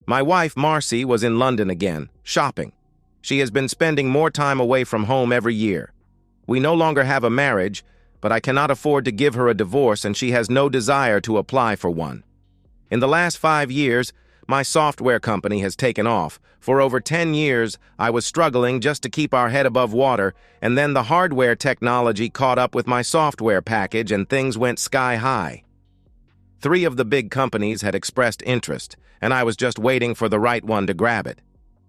My wife, Marcy, was in London again, shopping. She has been spending more time away from home every year. We no longer have a marriage, but I cannot afford to give her a divorce and she has no desire to apply for one. In the last 5 years, my software company has taken off. For over 10 years, I was struggling just to keep our head above water, and then the hardware technology caught up with my software package and things went sky high. 3 of the big companies had expressed interest, and I was just waiting for the right one to grab it.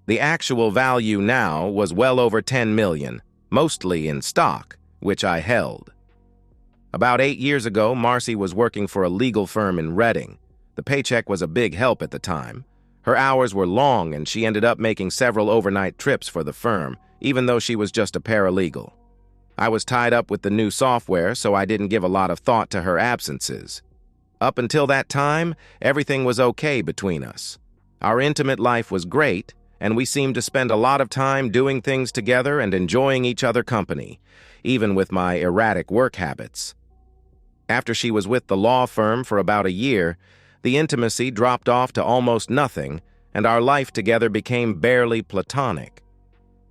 The actual value now was well over 10 million, mostly in stock, which I held. About 8 years ago, Marcy was working for a legal firm in Reading. The paycheck was a big help at the time. Her hours were long and she ended up making several overnight trips for the firm, even though she was just a paralegal. I was tied up with the new software, so I didn't give a lot of thought to her absences. Up until that time, everything was okay between us. Our intimate life was great, and we seemed to spend a lot of time doing things together and enjoying each other's company, even with my erratic work habits. After she was with the law firm for about a year, the intimacy dropped off to almost nothing, and our life together became barely platonic.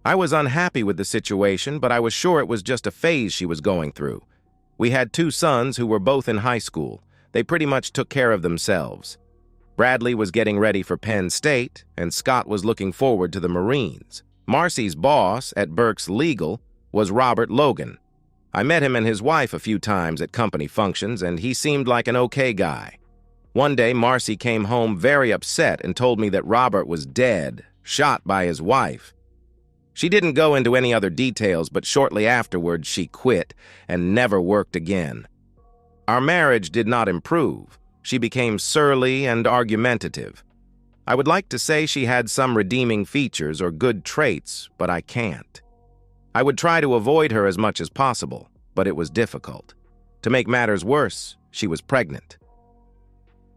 I was unhappy with the situation, but I was sure it was just a phase she was going through. We had 2 sons who were both in high school. They pretty much took care of themselves. Bradley was getting ready for Penn State, and Scott was looking forward to the Marines. Marcy's boss at Burke's Legal was Robert Logan. I met him and his wife a few times at company functions, and he seemed like an okay guy. One day, Marcy came home very upset and told me that Robert was dead, shot by his wife. She didn't go into any other details, but shortly afterwards she quit and never worked again. Our marriage did not improve. She became surly and argumentative. I would like to say she had some redeeming features or good traits, but I can't. I would try to avoid her as much as possible, but it was difficult. To make matters worse, she was pregnant.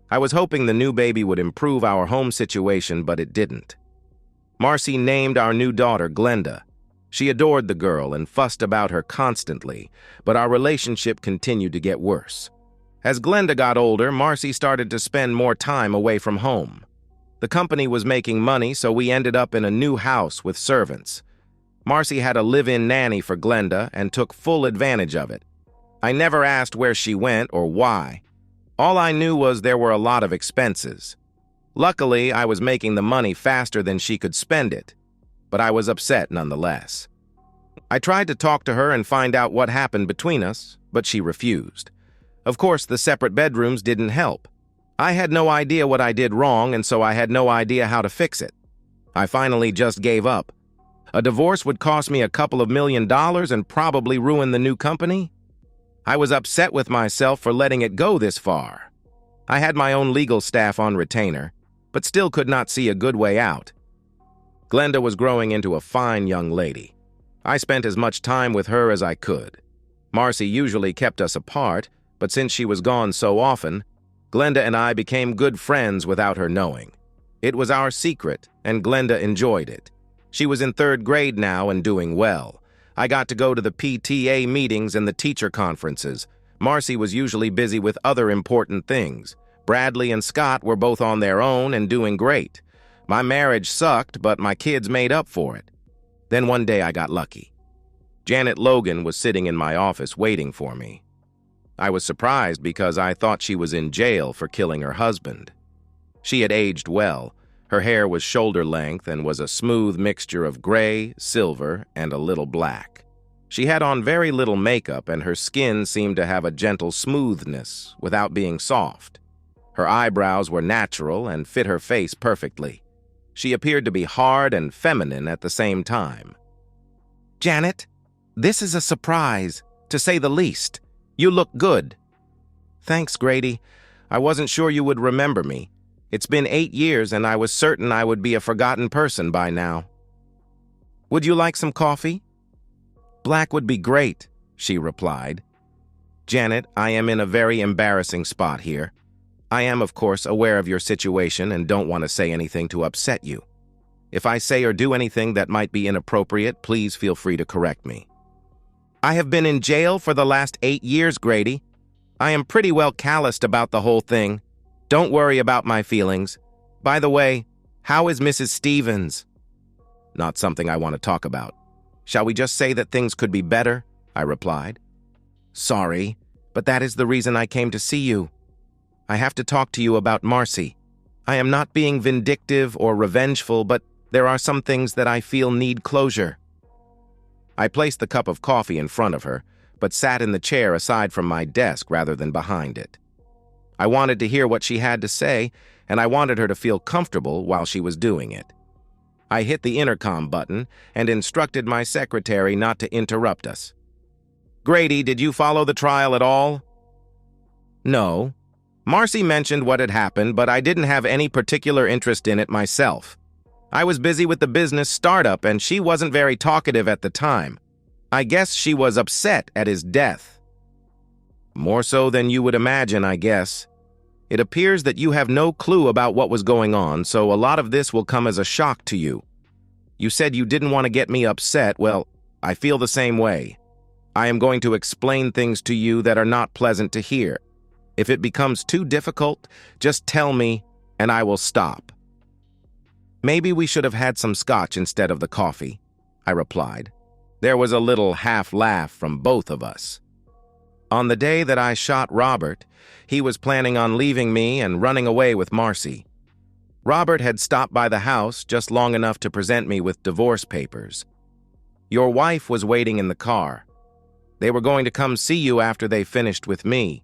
I was hoping the new baby would improve our home situation, but it didn't. Marcy named our new daughter Glenda. She adored the girl and fussed about her constantly, but our relationship continued to get worse. As Glenda got older, Marcy started to spend more time away from home. The company was making money, so we ended up in a new house with servants. Marcy had a live-in nanny for Glenda and took full advantage of it. I never asked where she went or why. All I knew was there were a lot of expenses. Luckily, I was making the money faster than she could spend it, but I was upset nonetheless. I tried to talk to her and find out what happened between us, but she refused. Of course, the separate bedrooms didn't help. I had no idea what I did wrong, and so I had no idea how to fix it. I finally just gave up. A divorce would cost me a couple of $1 million and probably ruin the new company. I was upset with myself for letting it go this far. I had my own legal staff on retainer, but still could not see a good way out. Glenda was growing into a fine young lady. I spent as much time with her as I could. Marcy usually kept us apart, but since she was gone so often, Glenda and I became good friends without her knowing. It was our secret, and Glenda enjoyed it. She was in 3rd grade now and doing well. I got to go to the PTA meetings and the teacher conferences. Marcy was usually busy with other important things. Bradley and Scott were both on their own and doing great. My marriage sucked, but my kids made up for it. Then one day I got lucky. Janet Logan was sitting in my office waiting for me. I was surprised because I thought she was in jail for killing her husband. She had aged well. Her hair was shoulder length and was a smooth mixture of gray, silver, and a little black. She had on very little makeup, and her skin seemed to have a gentle smoothness without being soft. Her eyebrows were natural and fit her face perfectly. She appeared to be hard and feminine at the same time. "Janet, this is a surprise, to say the least. You look good." "Thanks, Grady. I wasn't sure you would remember me. It's been 8 years, and I was certain I would be a forgotten person by now." "Would you like some coffee?" "Black would be great," she replied. "Janet, I am in a very embarrassing spot here. I am, of course, aware of your situation and don't want to say anything to upset you. If I say or do anything that might be inappropriate, please feel free to correct me." "I have been in jail for the last 8 years, Grady. I am pretty well calloused about the whole thing. Don't worry about my feelings. By the way, How is Mrs. Stevens? Not something I want to talk about. Shall we just say that things could be better? I replied. Sorry, but that is the reason I came to see you. I have to talk to you about Marcy. I am not being vindictive or revengeful, but there are some things that I feel need closure. I placed the cup of coffee in front of her, but sat in the chair aside from my desk rather than behind it. I wanted to hear what she had to say, and I wanted her to feel comfortable while she was doing it. I hit the intercom button and instructed my secretary not to interrupt us. Grady, did you follow the trial at all? No. Marcy mentioned what had happened, but I didn't have any particular interest in it myself. I was busy with the business startup, and she wasn't very talkative at the time. I guess she was upset at his death. More so than you would imagine, I guess. It appears that you have no clue about what was going on, so a lot of this will come as a shock to you. You said you didn't want to get me upset. Well, I feel the same way. I am going to explain things to you that are not pleasant to hear. If it becomes too difficult, just tell me, and I will stop. Maybe we should have had some scotch instead of the coffee, I replied. There was a little half-laugh from both of us. On the day that I shot Robert, he was planning on leaving me and running away with Marcy. Robert had stopped by the house just long enough to present me with divorce papers. Your wife was waiting in the car. They were going to come see you after they finished with me.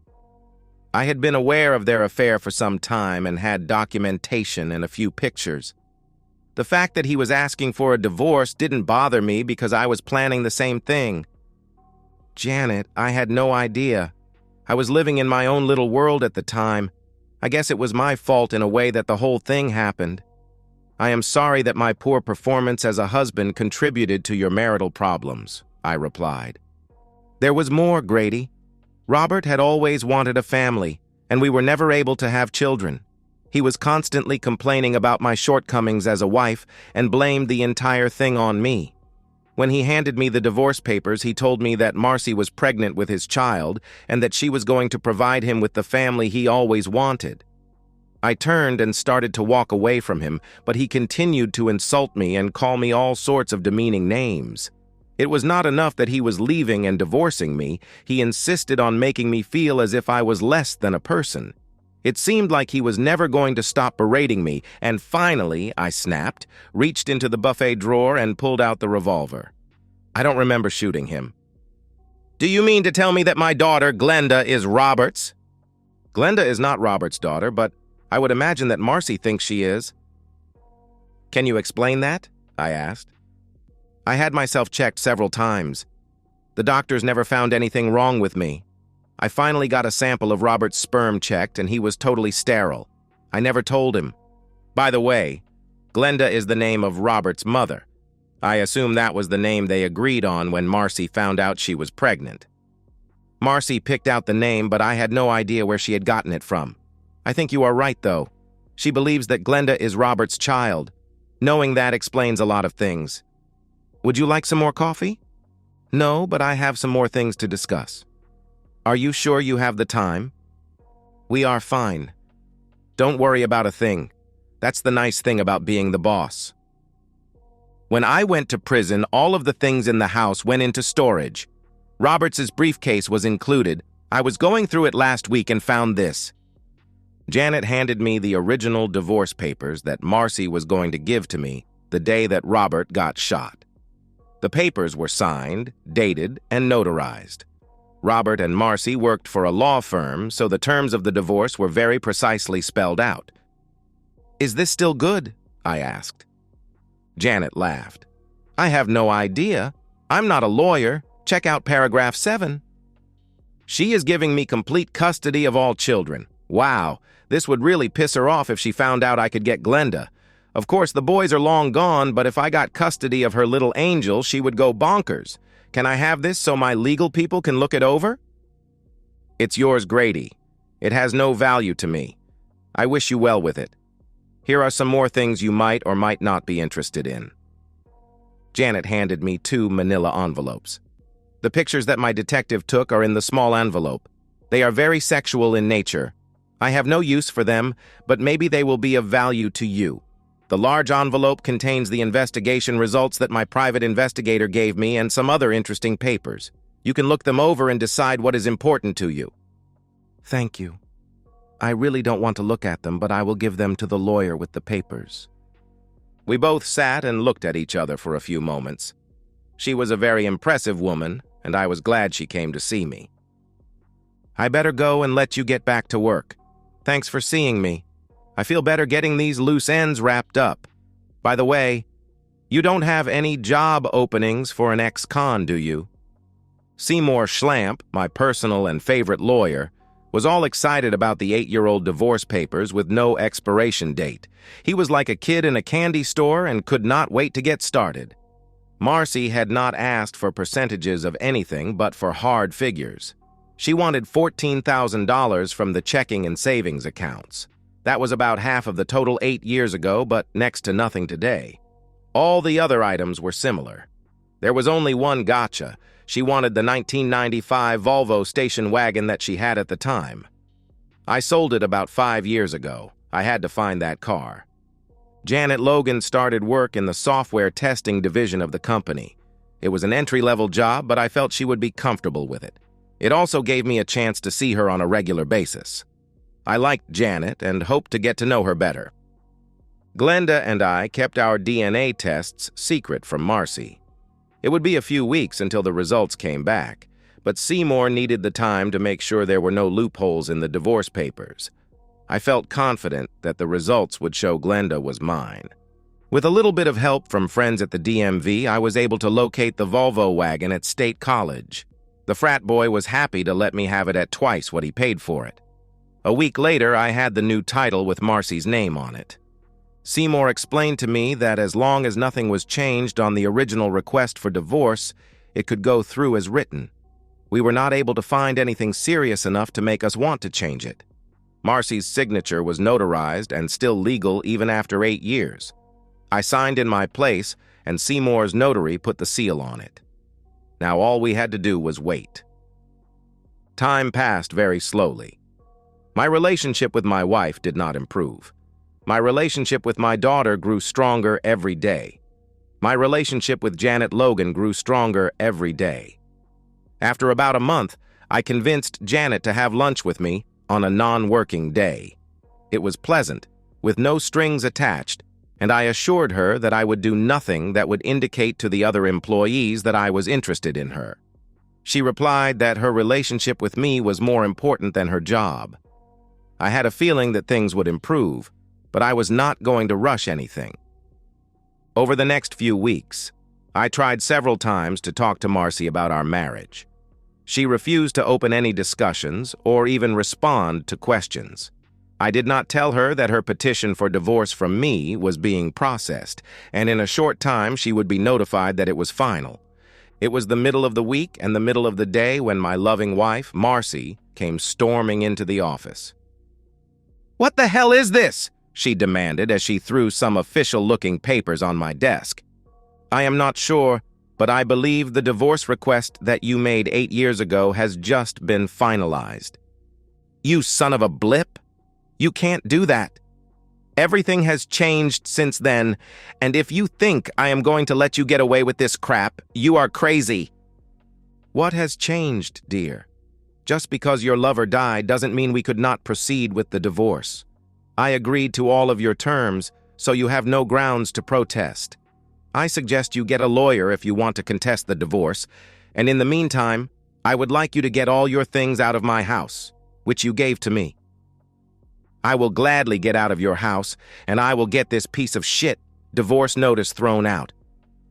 I had been aware of their affair for some time and had documentation and a few pictures. The fact that he was asking for a divorce didn't bother me because I was planning the same thing. Janet, I had no idea. I was living in my own little world at the time. I guess it was my fault in a way that the whole thing happened. I am sorry that my poor performance as a husband contributed to your marital problems, I replied. There was more, Grady. Robert had always wanted a family, and we were never able to have children. He was constantly complaining about my shortcomings as a wife and blamed the entire thing on me. When he handed me the divorce papers, he told me that Marcy was pregnant with his child and that she was going to provide him with the family he always wanted. I turned and started to walk away from him, but he continued to insult me and call me all sorts of demeaning names. It was not enough that he was leaving and divorcing me, he insisted on making me feel as if I was less than a person. It seemed like he was never going to stop berating me, and finally, I snapped, reached into the buffet drawer and pulled out the revolver. I don't remember shooting him. Do you mean to tell me that my daughter, Glenda, is Robert's? Glenda is not Robert's daughter, but I would imagine that Marcy thinks she is. Can you explain that? I asked. I had myself checked several times. The doctors never found anything wrong with me. I finally got a sample of Robert's sperm checked, and he was totally sterile. I never told him. By the way, Glenda is the name of Robert's mother. I assume that was the name they agreed on when Marcy found out she was pregnant. Marcy picked out the name, but I had no idea where she had gotten it from. I think you are right, though. She believes that Glenda is Robert's child. Knowing that explains a lot of things. Would you like some more coffee? No, but I have some more things to discuss. Are you sure you have the time? We are fine. Don't worry about a thing. That's the nice thing about being the boss. When I went to prison, all of the things in the house went into storage. Roberts' briefcase was included. I was going through it last week and found this. Janet handed me the original divorce papers that Marcy was going to give to me the day that Robert got shot. The papers were signed, dated, and notarized. Robert and Marcy worked for a law firm, so the terms of the divorce were very precisely spelled out. Is this still good? I asked. Janet laughed. I have no idea. I'm not a lawyer. Check out paragraph 7. She is giving me complete custody of all children. Wow, this would really piss her off if she found out I could get Glenda. Of course, the boys are long gone, but if I got custody of her little angel, she would go bonkers. Can I have this so my legal people can look it over? It's yours, Grady. It has no value to me. I wish you well with it. Here are some more things you might or might not be interested in. Janet handed me 2 manila envelopes. The pictures that my detective took are in the small envelope. They are very sexual in nature. I have no use for them, but maybe they will be of value to you. The large envelope contains the investigation results that my private investigator gave me and some other interesting papers. You can look them over and decide what is important to you." "Thank you. I really don't want to look at them, but I will give them to the lawyer with the papers." We both sat and looked at each other for a few moments. She was a very impressive woman, and I was glad she came to see me. "I better go and let you get back to work. Thanks for seeing me. I feel better getting these loose ends wrapped up. By the way, you don't have any job openings for an ex-con, do you?" Seymour Schlamp, my personal and favorite lawyer, was all excited about the 8-year-old divorce papers with no expiration date. He was like a kid in a candy store and could not wait to get started. Marcy had not asked for percentages of anything but for hard figures. She wanted $14,000 from the checking and savings accounts. That was about half of the total 8 years ago, but next to nothing today. All the other items were similar. There was only one gotcha. She wanted the 1995 Volvo station wagon that she had at the time. I sold it about 5 years ago. I had to find that car. Janet Logan started work in the software testing division of the company. It was an entry-level job, but I felt she would be comfortable with it. It also gave me a chance to see her on a regular basis. I liked Janet and hoped to get to know her better. Glenda and I kept our DNA tests secret from Marcy. It would be a few weeks until the results came back, but Seymour needed the time to make sure there were no loopholes in the divorce papers. I felt confident that the results would show Glenda was mine. With a little bit of help from friends at the DMV, I was able to locate the Volvo wagon at State College. The frat boy was happy to let me have it at twice what he paid for it. A week later, I had the new title with Marcy's name on it. Seymour explained to me that as long as nothing was changed on the original request for divorce, it could go through as written. We were not able to find anything serious enough to make us want to change it. Marcy's signature was notarized and still legal even after 8 years. I signed in my place, and Seymour's notary put the seal on it. Now all we had to do was wait. Time passed very slowly. My relationship with my wife did not improve. My relationship with my daughter grew stronger every day. My relationship with Janet Logan grew stronger every day. After about a month, I convinced Janet to have lunch with me on a non-working day. It was pleasant, with no strings attached, and I assured her that I would do nothing that would indicate to the other employees that I was interested in her. She replied that her relationship with me was more important than her job. I had a feeling that things would improve, but I was not going to rush anything. Over the next few weeks, I tried several times to talk to Marcy about our marriage. She refused to open any discussions or even respond to questions. I did not tell her that her petition for divorce from me was being processed, and in a short time she would be notified that it was final. It was the middle of the week and the middle of the day when my loving wife, Marcy, came storming into the office. "What the hell is this?" she demanded as she threw some official-looking papers on my desk. "I am not sure, but I believe the divorce request that you made 8 years ago has just been finalized." "You son of a blip! You can't do that. Everything has changed since then, and if you think I am going to let you get away with this crap, you are crazy." "What has changed, dear? Just because your lover died doesn't mean we could not proceed with the divorce. I agreed to all of your terms, so you have no grounds to protest. I suggest you get a lawyer if you want to contest the divorce, and in the meantime, I would like you to get all your things out of my house, which you gave to me. I will gladly get out of your house, and I will get this piece of shit divorce notice thrown out.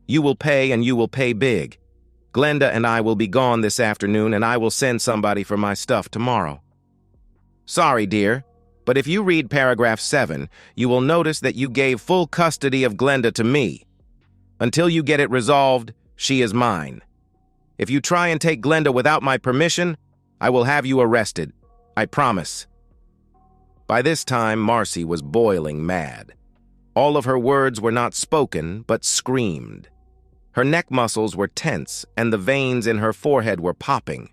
You will pay, and you will pay big. Glenda and I will be gone this afternoon, and I will send somebody for my stuff tomorrow." "Sorry, dear, but if you read paragraph 7, you will notice that you gave full custody of Glenda to me. Until you get it resolved, she is mine. If you try and take Glenda without my permission, I will have you arrested. I promise." By this time, Marcy was boiling mad. All of her words were not spoken, but screamed. Her neck muscles were tense, and the veins in her forehead were popping.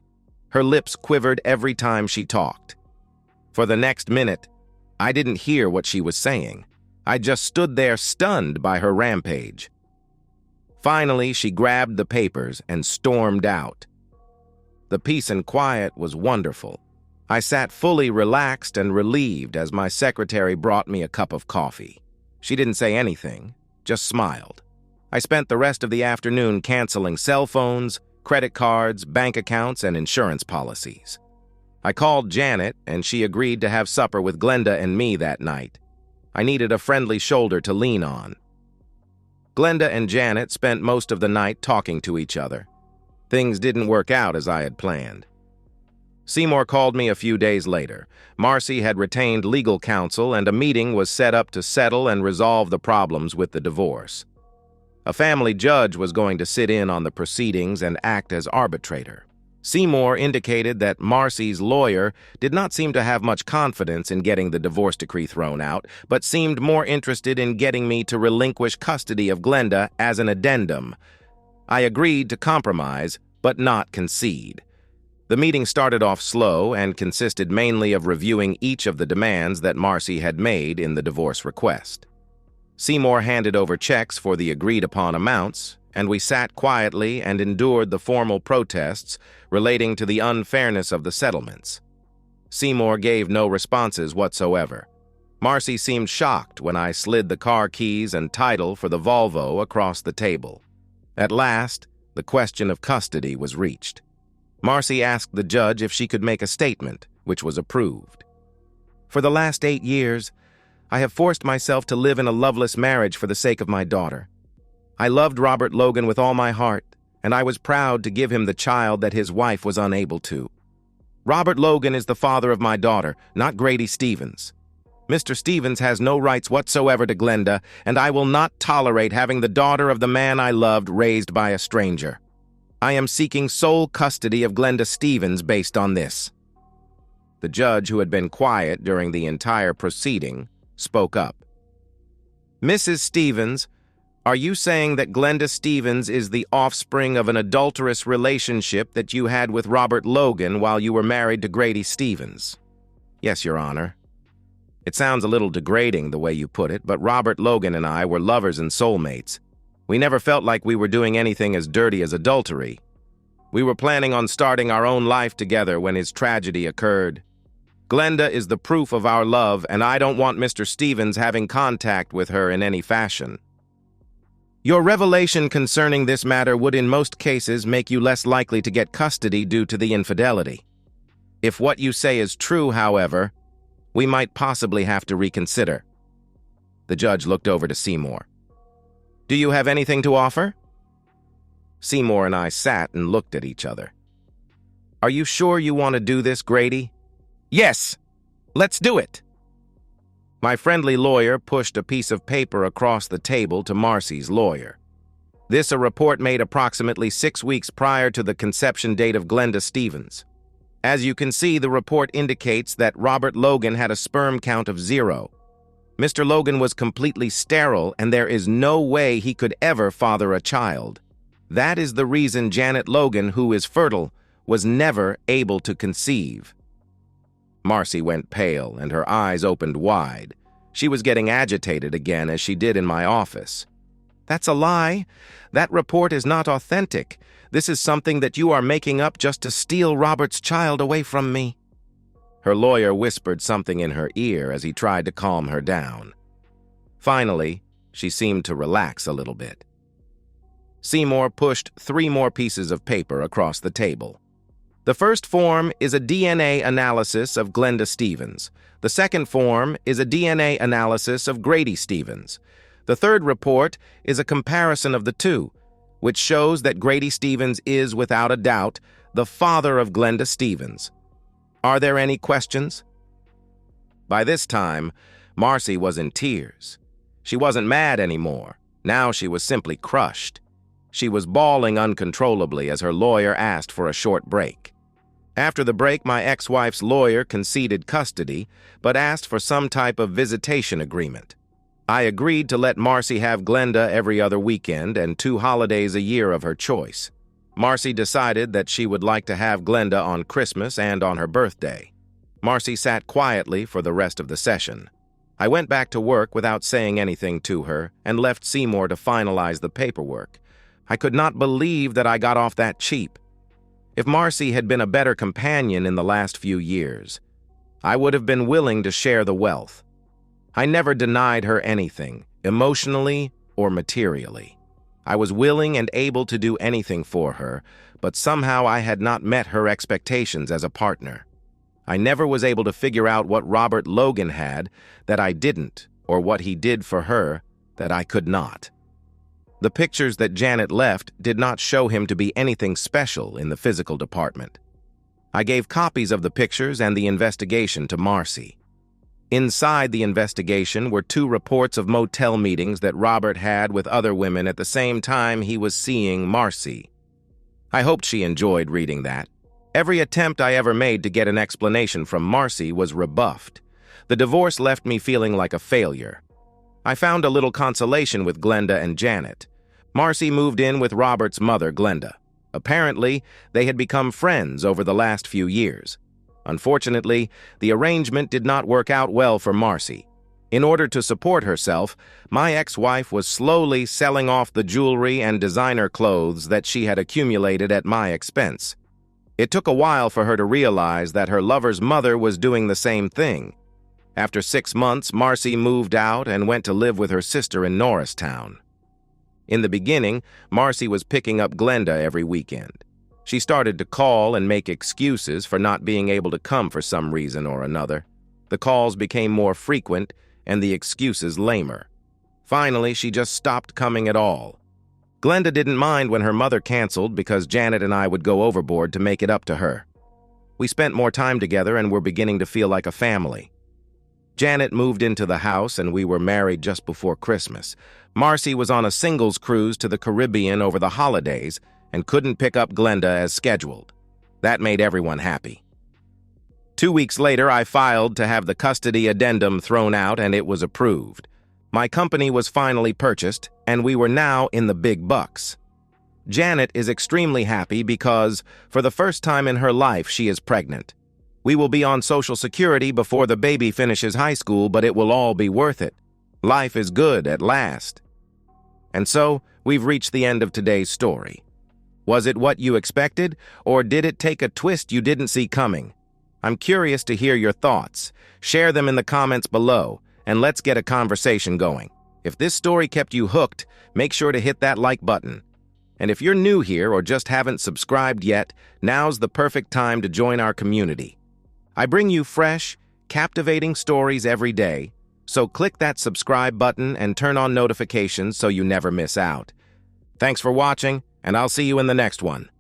Her lips quivered every time she talked. For the next minute, I didn't hear what she was saying. I just stood there stunned by her rampage. Finally, she grabbed the papers and stormed out. The peace and quiet was wonderful. I sat fully relaxed and relieved as my secretary brought me a cup of coffee. She didn't say anything, just smiled. I spent the rest of the afternoon canceling cell phones, credit cards, bank accounts, and insurance policies. I called Janet, and she agreed to have supper with Glenda and me that night. I needed a friendly shoulder to lean on. Glenda and Janet spent most of the night talking to each other. Things didn't work out as I had planned. Seymour called me a few days later. Marcy had retained legal counsel, and a meeting was set up to settle and resolve the problems with the divorce. A family judge was going to sit in on the proceedings and act as arbitrator. Seymour indicated that Marcy's lawyer did not seem to have much confidence in getting the divorce decree thrown out, but seemed more interested in getting me to relinquish custody of Glenda as an addendum. I agreed to compromise, but not concede. The meeting started off slow and consisted mainly of reviewing each of the demands that Marcy had made in the divorce request. Seymour handed over checks for the agreed-upon amounts, and we sat quietly and endured the formal protests relating to the unfairness of the settlements. Seymour gave no responses whatsoever. Marcy seemed shocked when I slid the car keys and title for the Volvo across the table. At last, the question of custody was reached. Marcy asked the judge if she could make a statement, which was approved. For the last 8 years, I have forced myself to live in a loveless marriage for the sake of my daughter. I loved Robert Logan with all my heart, and I was proud to give him the child that his wife was unable to. Robert Logan is the father of my daughter, not Grady Stevens. Mr. Stevens has no rights whatsoever to Glenda, and I will not tolerate having the daughter of the man I loved raised by a stranger. I am seeking sole custody of Glenda Stevens based on this. The judge, who had been quiet during the entire proceeding, spoke up. Mrs. Stevens, are you saying that Glenda Stevens is the offspring of an adulterous relationship that you had with Robert Logan while you were married to Grady Stevens? Yes, Your Honor. It sounds a little degrading the way you put it, but Robert Logan and I were lovers and soulmates. We never felt like we were doing anything as dirty as adultery. We were planning on starting our own life together when his tragedy occurred. Glenda is the proof of our love, and I don't want Mr. Stevens having contact with her in any fashion. Your revelation concerning this matter would in most cases make you less likely to get custody due to the infidelity. If what you say is true, however, we might possibly have to reconsider. The judge looked over to Seymour. Do you have anything to offer? Seymour and I sat and looked at each other. Are you sure you want to do this, Grady? Yes, let's do it. My friendly lawyer pushed a piece of paper across the table to Marcy's lawyer. This a report made approximately 6 weeks prior to the conception date of Glenda Stevens. As you can see, the report indicates that Robert Logan had a sperm count of 0. Mr. Logan was completely sterile, and there is no way he could ever father a child. That is the reason Janet Logan, who is fertile, was never able to conceive. Marcy went pale, and her eyes opened wide. She was getting agitated again, as she did in my office. That's a lie. That report is not authentic. This is something that you are making up just to steal Robert's child away from me. Her lawyer whispered something in her ear as he tried to calm her down. Finally, she seemed to relax a little bit. Seymour pushed 3 more pieces of paper across the table. The first form is a DNA analysis of Glenda Stevens. The second form is a DNA analysis of Grady Stevens. The third report is a comparison of the two, which shows that Grady Stevens is, without a doubt, the father of Glenda Stevens. Are there any questions? By this time, Marcy was in tears. She wasn't mad anymore. Now she was simply crushed. She was bawling uncontrollably as her lawyer asked for a short break. After the break, my ex-wife's lawyer conceded custody, but asked for some type of visitation agreement. I agreed to let Marcy have Glenda every other weekend and 2 holidays a year of her choice. Marcy decided that she would like to have Glenda on Christmas and on her birthday. Marcy sat quietly for the rest of the session. I went back to work without saying anything to her and left Seymour to finalize the paperwork. I could not believe that I got off that cheap. If Marcy had been a better companion in the last few years, I would have been willing to share the wealth. I never denied her anything, emotionally or materially. I was willing and able to do anything for her, but somehow I had not met her expectations as a partner. I never was able to figure out what Robert Logan had that I didn't, or what he did for her that I could not. The pictures that Janet left did not show him to be anything special in the physical department. I gave copies of the pictures and the investigation to Marcy. Inside the investigation were 2 reports of motel meetings that Robert had with other women at the same time he was seeing Marcy. I hoped she enjoyed reading that. Every attempt I ever made to get an explanation from Marcy was rebuffed. The divorce left me feeling like a failure. I found a little consolation with Glenda and Janet. Marcy moved in with Robert's mother, Glenda. Apparently, they had become friends over the last few years. Unfortunately, the arrangement did not work out well for Marcy. In order to support herself, my ex-wife was slowly selling off the jewelry and designer clothes that she had accumulated at my expense. It took a while for her to realize that her lover's mother was doing the same thing. After 6 months, Marcy moved out and went to live with her sister in Norristown. In the beginning, Marcy was picking up Glenda every weekend. She started to call and make excuses for not being able to come for some reason or another. The calls became more frequent and the excuses lamer. Finally, she just stopped coming at all. Glenda didn't mind when her mother canceled because Janet and I would go overboard to make it up to her. We spent more time together and were beginning to feel like a family. Janet moved into the house and we were married just before Christmas. Marcy was on a singles cruise to the Caribbean over the holidays and couldn't pick up Glenda as scheduled. That made everyone happy. 2 weeks later, I filed to have the custody addendum thrown out and it was approved. My company was finally purchased, and we were now in the big bucks. Janet is extremely happy because, for the first time in her life, she is pregnant. We will be on Social Security before the baby finishes high school, but it will all be worth it. Life is good at last. And so, we've reached the end of today's story. Was it what you expected, or did it take a twist you didn't see coming? I'm curious to hear your thoughts. Share them in the comments below, and let's get a conversation going. If this story kept you hooked, make sure to hit that like button. And if you're new here or just haven't subscribed yet, now's the perfect time to join our community. I bring you fresh, captivating stories every day, so click that subscribe button and turn on notifications so you never miss out. Thanks for watching, and I'll see you in the next one.